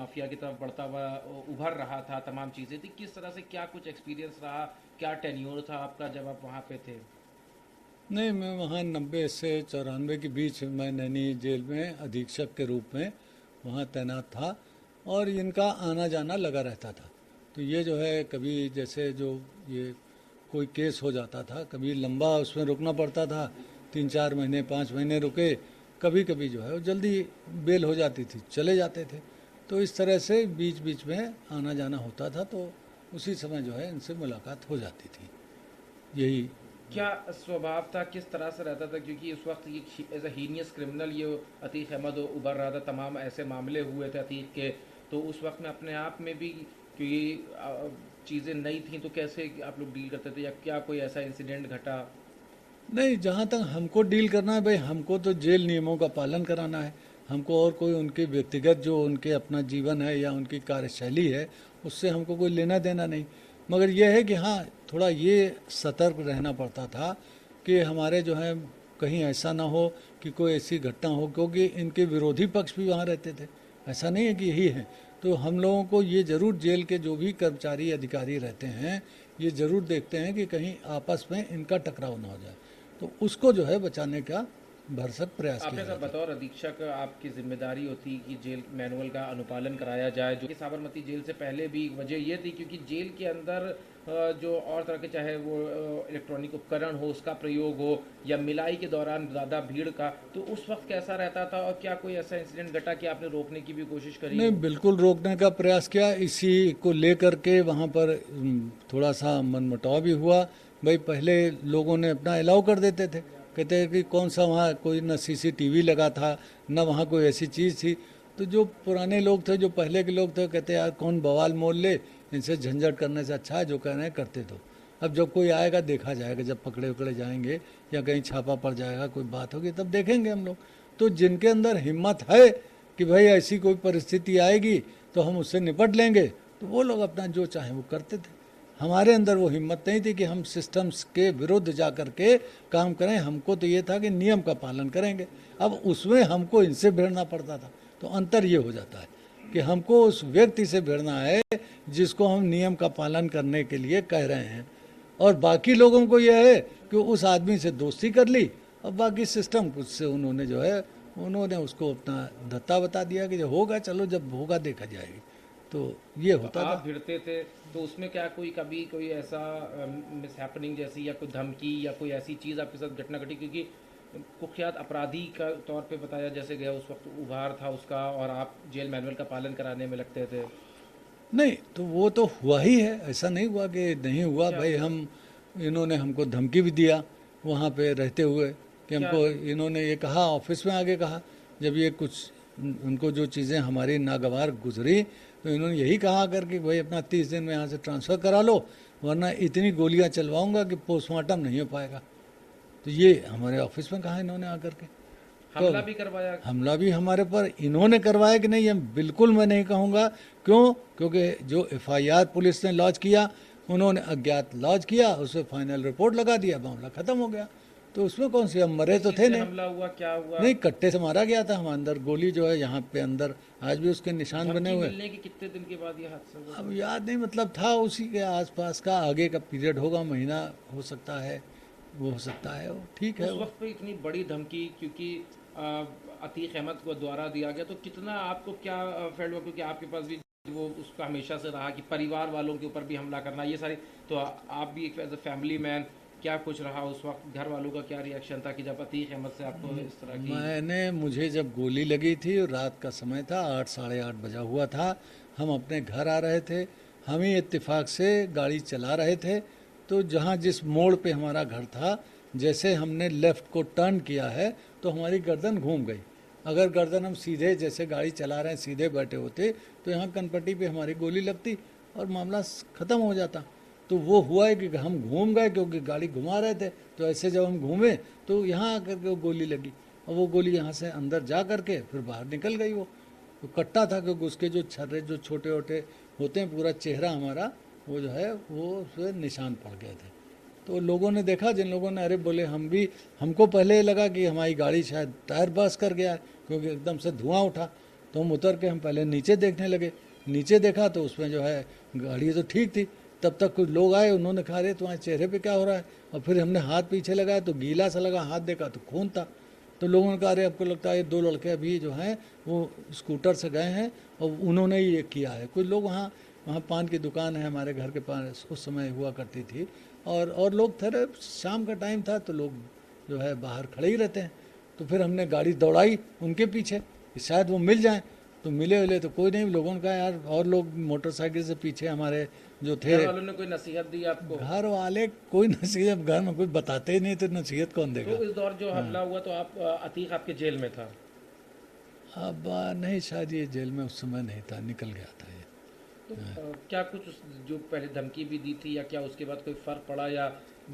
Mafia की तरफ बढ़ता हुआ उभर रहा था, तमाम चीज़ें थी, किस तरह से क्या कुछ एक्सपीरियंस रहा, क्या टेन्योर था आपका जब आप वहाँ पे थे? नहीं, मैं वहाँ 90 से 94 के बीच मैं नैनी जेल में अधीक्षक के रूप में वहाँ तैनात था और इनका आना जाना लगा रहता था। तो ये जो है कभी जैसे जो ये कोई केस हो जाता था, कभी लंबा उसमें रुकना पड़ता था, 3 4 महीने 5 महीने रुके, कभी कभी जो है वो जल्दी बेल हो जाती थी, चले जाते थे। तो इस तरह से बीच बीच में आना जाना होता था, तो उसी समय जो है इनसे मुलाकात हो जाती थी। यही। क्या स्वभाव था, किस तरह से रहता था? क्योंकि उस वक्त ये एज अ हीनियस क्रिमिनल ये अतीक अहमद उभर रहा था, तमाम ऐसे मामले हुए थे अतीक के। तो उस वक्त में अपने आप में भी क्योंकि चीज़ें नई थी, तो कैसे आप लोग डील करते थे, या क्या कोई ऐसा इंसिडेंट घटा? नहीं, जहाँ तक हमको डील करना है भाई, हमको तो जेल नियमों का पालन कराना है। हमको और कोई उनके व्यक्तिगत जो उनके अपना जीवन है या उनकी कार्यशैली है, उससे हमको कोई लेना देना नहीं। मगर यह है कि हाँ, थोड़ा ये सतर्क रहना पड़ता था कि हमारे जो है कहीं ऐसा ना हो कि कोई ऐसी घटना हो, क्योंकि इनके विरोधी पक्ष भी वहाँ रहते थे। ऐसा नहीं है कि यही है। तो हम लोगों को ये ज़रूर, जेल के जो भी कर्मचारी अधिकारी रहते हैं, ये ज़रूर देखते हैं कि कहीं आपस में इनका टकराव ना हो जाए। तो उसको जो है बचाने का भरसक प्रयास किया आपने कहा जाता है। बतौर अधीक्षक आपकी जिम्मेदारी होती कि जेल मैनुअल का अनुपालन कराया जाए, जो कि साबरमती जेल से पहले भी वजह ये थी क्योंकि जेल के अंदर जो और तरह के, चाहे वो इलेक्ट्रॉनिक उपकरण हो उसका प्रयोग हो, या मिलाई के दौरान ज़्यादा भीड़ का, तो उस वक्त कैसा रहता था? और क्या कोई ऐसा इंसिडेंट घटा कि आपने रोकने की भी कोशिश करी नहीं, हो? बिल्कुल रोकने का प्रयास किया। इसी को लेकर के वहाँ पर थोड़ा सा मनमुटाव भी हुआ। भाई पहले लोगों ने अपना अलाउ कर देते थे, कहते हैं कि कौन सा वहाँ कोई न सीसीटीवी लगा था, न वहाँ कोई ऐसी चीज़ थी। तो जो पुराने लोग थे, जो पहले के लोग थे, कहते यार कौन बवाल मोल ले, इनसे झंझट करने से अच्छा है जो कह रहे हैं करते दो। अब जब कोई आएगा देखा जाएगा, जब पकड़े उकड़े जाएंगे या कहीं छापा पड़ जाएगा, कोई बात होगी, तब देखेंगे हम लोग। तो जिनके अंदर हिम्मत है कि भाई ऐसी कोई परिस्थिति आएगी तो हम उससे निपट लेंगे, तो वो लोग अपना जो चाहें वो करते थे। हमारे अंदर वो हिम्मत नहीं थी कि हम सिस्टम्स के विरुद्ध जा कर के काम करें। हमको तो ये था कि नियम का पालन करेंगे। अब उसमें हमको इनसे भिड़ना पड़ता था। तो अंतर ये हो जाता है कि हमको उस व्यक्ति से भिड़ना है जिसको हम नियम का पालन करने के लिए कह रहे हैं, और बाकी लोगों को यह है कि उस आदमी से दोस्ती कर ली और बाकी सिस्टम कुछ से उन्होंने जो है उन्होंने उसको अपना धत्ता बता दिया कि जो होगा, चलो जब होगा देखा जाएगी। तो ये तो होता आप था। भिड़ते थे, तो उसमें क्या कोई कभी कोई ऐसा मिस हैपनिंग जैसी, या कोई धमकी, या कोई ऐसी चीज़ आपके साथ घटना घटी? क्योंकि कुख्यात अपराधी का तौर पे बताया जैसे गया, उस वक्त उभार था उसका, और आप जेल मैनुअल का पालन कराने में लगते थे। नहीं, तो वो तो हुआ ही है, ऐसा नहीं हुआ कि नहीं हुआ क्या भाई। हुआ? हम, इन्होंने हमको धमकी भी दिया वहाँ पे रहते हुए कि क्या हमको, धमकी? इन्होंने ये कहा ऑफिस में आगे कहा, जब ये कुछ उनको जो चीज़ें हमारी नागवार गुजरी, तो इन्होंने यही कहा कर कि भाई अपना 30 दिन में यहाँ से ट्रांसफ़र करा लो, वरना इतनी गोलियाँ चलवाऊंगा कि पोस्टमार्टम नहीं हो पाएगा। तो ये हमारे ऑफिस में कहा इन्होंने आकर के। तो हमला भी करवाया? हमला भी हमारे पर इन्होंने करवाया कि नहीं, ये बिल्कुल मैं नहीं कहूँगा। क्यों? क्योंकि जो एफआईआर पुलिस ने लॉन्च किया, उन्होंने अज्ञात लॉन्च किया, उस पर फाइनल रिपोर्ट लगा दिया, मामला ख़त्म हो गया। तो उसमें कौन सी, हम मरे किस तो चीज़ थे से नहीं। हमला हुआ, क्या हुआ? नहीं, कट्टे से मारा गया था हम अंदर, गोली जो है यहाँ पे अंदर आज भी उसके निशान बने धमकी हुए हैं। मिलने के कितने दिन के बाद ये हादसा हुआ अब था? याद नहीं, मतलब था उसी के आसपास का, आगे का पीरियड होगा, महीना हो सकता है, वो हो सकता है, वो ठीक है उस वो। वक्त पे इतनी बड़ी धमकी, क्योंकि अतीक अहमद को द्वारा दिया गया, तो कितना आपको क्या फील हुआ? क्योंकि आपके पास भी वो उसका हमेशा से रहा कि परिवार वालों के ऊपर भी हमला करना, ये सारी, तो आप भी एक एज अ फैमिली मैन, क्या कुछ रहा उस वक्त? घर वालों का क्या रिएक्शन था कि जब अतीक अहमद से आपको इस तरह की? मुझे जब गोली लगी थी, रात का समय था, 8 साढ़े 8 बजा हुआ था, हम अपने घर आ रहे थे। हम ही इत्तेफाक से गाड़ी चला रहे थे, तो जहाँ जिस मोड़ पे हमारा घर था, जैसे हमने लेफ़्ट को टर्न किया है तो हमारी गर्दन घूम गई। अगर गर्दन हम सीधे, जैसे गाड़ी चला रहे हैं, सीधे बैठे होते, तो यहाँ कनपट्टी पे हमारी गोली लगती और मामला ख़त्म हो जाता। तो वो हुआ है कि हम घूम गए, क्योंकि गाड़ी घुमा रहे थे। तो ऐसे जब हम घूमे तो यहाँ आकर के वो गोली लगी, और वो गोली यहाँ से अंदर जा करके फिर बाहर निकल गई। वो तो कट्टा था, क्योंकि उसके जो छर्रे जो छोटे छोटे होते हैं, पूरा चेहरा हमारा वो जो है वो उस पर निशान पड़ गए थे। तो लोगों ने देखा, जिन लोगों ने, अरे बोले हम भी, हमको पहले लगा कि हमारी गाड़ी शायद टायर बर्स्ट कर गया है, क्योंकि एकदम से धुआं उठा। तो हम उतर के हम पहले नीचे देखने लगे। नीचे देखा तो उसमें जो है गाड़ी तो ठीक थी। तब तक कुछ लोग आए, उन्होंने कहा अरे तुम्हारे चेहरे पे क्या हो रहा है, और फिर हमने हाथ पीछे लगाया तो गीला सा लगा, हाथ देखा तो खून था। तो लोगों ने कहा अरे आपको लगता है ये 2 लड़के अभी जो हैं वो स्कूटर से गए हैं और उन्होंने ही ये किया है। कुछ लोग वहाँ वहाँ पान की दुकान है हमारे घर के पास, उस समय हुआ करती थी, और लोग थे, शाम का टाइम था तो लोग जो है बाहर खड़े ही रहते हैं। तो फिर हमने गाड़ी दौड़ाई उनके पीछे कि शायद वो मिल जाएं, तो मिले तो कोई नहीं। लोगों ने कहा यार, और लोग मोटरसाइकिल से पीछे हमारे जो थे। घर वालों ने कोई नसीहत दी आपको? घर वाले कोई नसीहत, घर में कुछ बताते ही नहीं तो नसीहत कौन देगा। तो इस दौर जो हमला हुआ तो आप अतीक आपके जेल में था? अब नहीं, शायद ये जेल में उस समय नहीं था, निकल गया था ये। तो क्या कुछ जो पहले धमकी भी दी थी, या क्या उसके बाद कोई फर्क पड़ा, या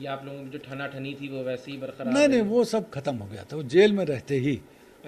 आप लोगों की जो ठना ठनी थी वो वैसे ही बरकरार नहीं, रही? वो सब खत्म हो गया था, वो जेल में रहते ही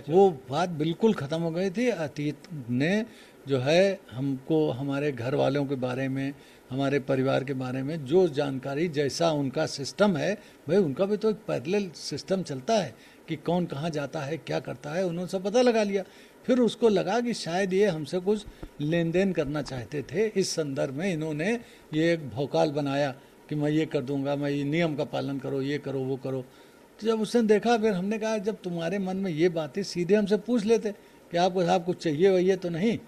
वो बात बिल्कुल ख़त्म हो गई थी। अतीत ने जो है हमको हमारे घर वालों के बारे में, हमारे परिवार के बारे में जो जानकारी, जैसा उनका सिस्टम है, भाई उनका भी तो एक पैरेलल सिस्टम चलता है कि कौन कहाँ जाता है, क्या करता है, उन्होंने सब पता लगा लिया। फिर उसको लगा कि शायद ये हमसे कुछ लेन देन करना चाहते थे। इस संदर्भ में इन्होंने ये एक भौकाल बनाया कि मैं ये कर दूंगा, मैं ये नियम का पालन करो, ये करो, वो करो। तो जब उसने देखा, फिर हमने कहा जब तुम्हारे मन में ये बातें, सीधे हमसे पूछ लेते कि आपको साहब कुछ चाहिए वही तो नहीं,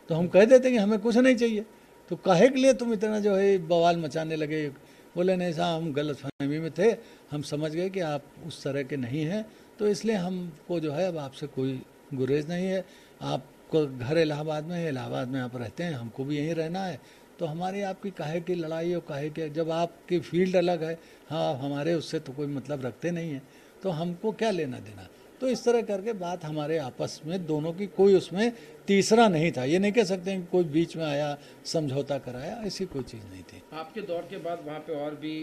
तो हम कह देते कि हमें कुछ नहीं चाहिए। तो काहे के लिए तुम इतना जो है बवाल मचाने लगे? बोले नहीं साहब, हम गलतफहमी में थे, हम समझ गए कि आप उस तरह के नहीं हैं, तो इसलिए हमको जो है अब आपसे कोई गुरेज नहीं है। आपको घर इलाहाबाद में है, इलाहाबाद में आप रहते हैं, हमको भी यहीं रहना है, तो हमारी आपकी काहे की लड़ाई और काहे के, जब आपकी फील्ड अलग है, हाँ हमारे उससे तो कोई मतलब रखते नहीं हैं, तो हमको क्या लेना देना। तो इस तरह करके बात हमारे आपस में दोनों की, कोई उसमें तीसरा नहीं था। ये नहीं कह सकते हैं कि कोई बीच में आया समझौता कराया, ऐसी कोई चीज़ नहीं थी। आपके दौर के बाद वहाँ पे और भी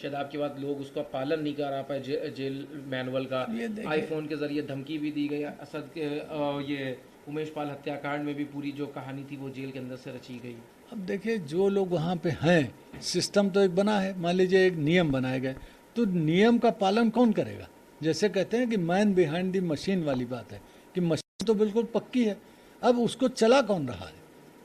शायद आपके बाद लोग उसका पालन नहीं कर पाए, जेल मैनुअल का। आईफोन के जरिए धमकी भी दी गई। असद के ये उमेश पाल हत्याकांड में भी पूरी जो कहानी थी वो जेल के अंदर से रची गई। अब देखिए, जो लोग वहाँ पे हैं, सिस्टम तो एक बना है, मान लीजिए एक नियम बनाए गए, तो नियम का पालन कौन करेगा? जैसे कहते हैं कि मैन बिहाइंड द मशीन वाली बात है कि मशीन तो बिल्कुल पक्की है, अब उसको चला कौन रहा है?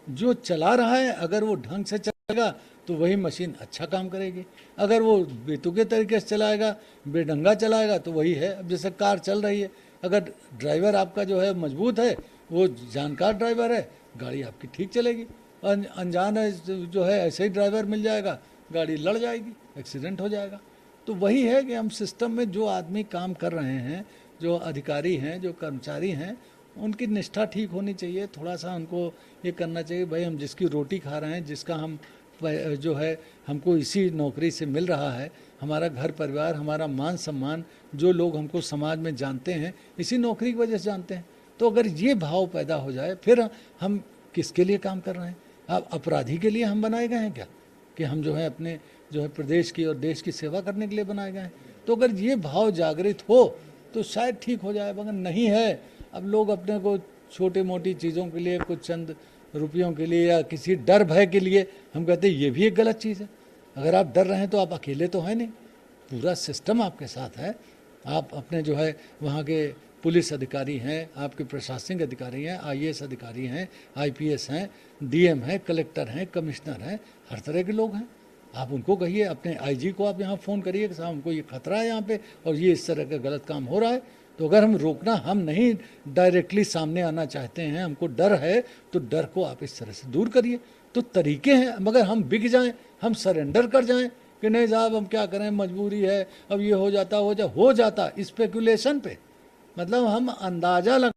जो चला रहा है, अगर वो ढंग से चलेगा तो वही मशीन अच्छा काम करेगी। अगर वो बेतुके तरीके से चलाएगा, बेढंगा चलाएगा, तो वही है। अब जैसे कार चल रही है, अगर ड्राइवर आपका जो है मजबूत है, वो जानकार ड्राइवर है, गाड़ी आपकी ठीक चलेगी। अनजान है जो है, ऐसे ही ड्राइवर मिल जाएगा, गाड़ी लड़ जाएगी, एक्सीडेंट हो जाएगा। तो वही है कि हम सिस्टम में जो आदमी काम कर रहे हैं, जो अधिकारी हैं, जो कर्मचारी हैं, उनकी निष्ठा ठीक होनी चाहिए। थोड़ा सा उनको ये करना चाहिए, भाई हम जिसकी रोटी खा रहे हैं, जिसका हम जो है हमको इसी नौकरी से मिल रहा है, हमारा घर परिवार, हमारा मान सम्मान, जो लोग हमको समाज में जानते हैं, इसी नौकरी की वजह से जानते हैं। तो अगर ये भाव पैदा हो जाए, फिर हम किसके लिए काम कर रहे हैं? अब अपराधी के लिए हम बनाए गए हैं क्या कि हम जो है अपने जो है प्रदेश की और देश की सेवा करने के लिए बनाए गए हैं? तो अगर ये भाव जागृत हो तो शायद ठीक हो जाए, मगर नहीं है। अब लोग अपने को छोटी मोटी चीज़ों के लिए, कुछ चंद रुपयों के लिए या किसी डर भय के लिए, हम कहते हैं ये भी एक गलत चीज़ है। अगर आप डर रहे हैं तो आप अकेले तो हैं नहीं, पूरा सिस्टम आपके साथ है। आप अपने जो है वहाँ के पुलिस अधिकारी हैं, आपके प्रशासनिक अधिकारी हैं, आईएएस अधिकारी हैं, आईपीएस हैं, डीएम हैं, कलेक्टर हैं, कमिश्नर हैं, हर तरह के लोग हैं। आप उनको कहिए, अपने आईजी को आप यहाँ फ़ोन करिए कि साहब हमको ये खतरा है यहाँ पे, और ये इस तरह का गलत काम हो रहा है। तो अगर हम रोकना, हम नहीं डायरेक्टली सामने आना चाहते हैं, हमको डर है, तो डर को आप इस तरह से दूर करिए। तो तरीके हैं, मगर हम बिक जाएं, हम सरेंडर कर जाएं कि नहीं साहब हम क्या करें, मजबूरी है, अब ये हो जाता, स्पेकुलेशन पे, मतलब हम अंदाज़ा लगा